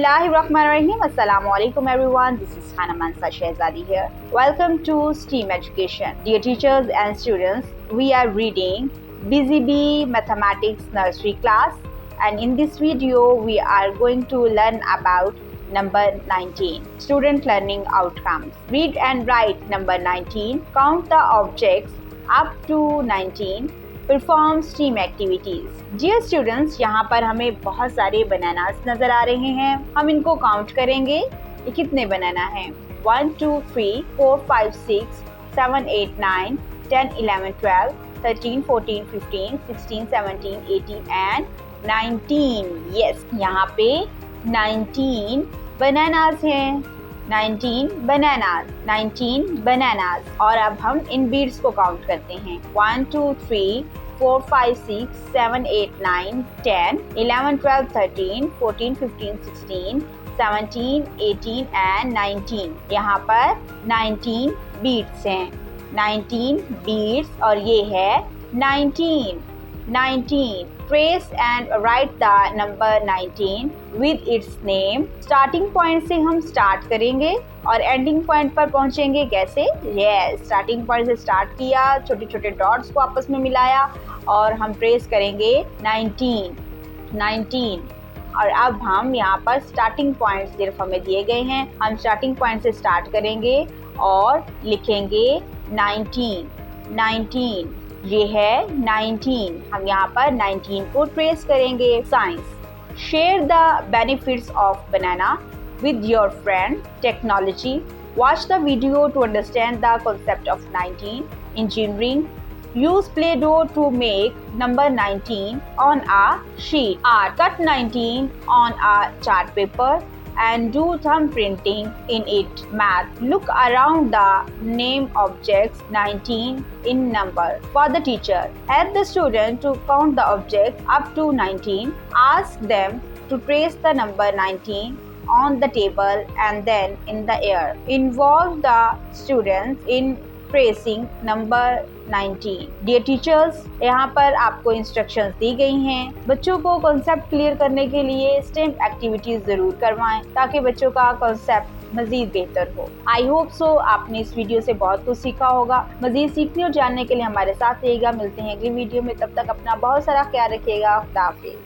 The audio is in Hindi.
Bismillahirrahmanirrahim. Assalamualaikum everyone. This is Hana Mansa Shehzadi here. Welcome to STEAM Education. Dear teachers and students, we are reading Busy Bee Mathematics Nursery class, and in this video we are going to learn about number 19, student learning outcomes. Read and write number 19, count the objects up to 19, perform STEAM activities. Dear students, यहाँ पर हमें बहुत सारे बनानास नजर आ रहे हैं। हम इनको काउंट करेंगे। ये कितने बनाना हैं? 1 2 3 4 5 6 7 8 9 10 11 12 13 14 15 16 17 18 एंड 19। यस, यहाँ पे 19 बनानास हैं। 19 बनानास। और अब हम इन बीड्स को काउंट करते हैं। 1 2 3 4 5 6 7 8 9 10 11 12 13 14 15 16 17 18 एंड 19। यहाँ पर 19 बीड्स हैं। 19 बीड्स और ये है 19। Trace and write the number 19 with its name. Starting point से हम स्टार्ट करेंगे और एंडिंग पॉइंट पर पहुंचेंगे। कैसे? यस, स्टार्टिंग पॉइंट से स्टार्ट किया, छोटे छोटे डॉट्स को आपस में मिलाया और हम ट्रेस करेंगे 19। और अब हम यहाँ पर स्टार्टिंग पॉइंट सिर्फ हमें दिए गए हैं। हम स्टार्टिंग पॉइंट से स्टार्ट करेंगे और लिखेंगे 19। ये है 19। हम यहाँ पर 19 को ट्रेस करेंगे। Science. Share the benefits of banana with your friend. Technology. Watch the video to understand the concept of 19. Engineering. Use Play-Doh to make number 19 on a sheet. Art. Cut 19 on a chart paper and do thumb printing in it. Math. Look around the name objects 19 in number. For the teacher. Help the student to count the objects up to 19. Ask them to trace the number 19 on the table and then in the air. Involve the students in tracing number 19. Dear teachers, यहाँ पर आपको इंस्ट्रक्शंस दी गई हैं। बच्चों को कॉन्सेप्ट क्लियर करने के लिए स्टेम एक्टिविटीज जरूर करवाएं ताकि बच्चों का कॉन्सेप्ट मजीद बेहतर हो। आई होप सो आपने इस वीडियो से बहुत कुछ सीखा होगा। मजीद सीखने और जानने के लिए हमारे साथ रहिएगा। मिलते हैं अगली वीडियो में, तब तक अपना बहुत सारा ख्याल रखिएगा। खुदा हाफिज।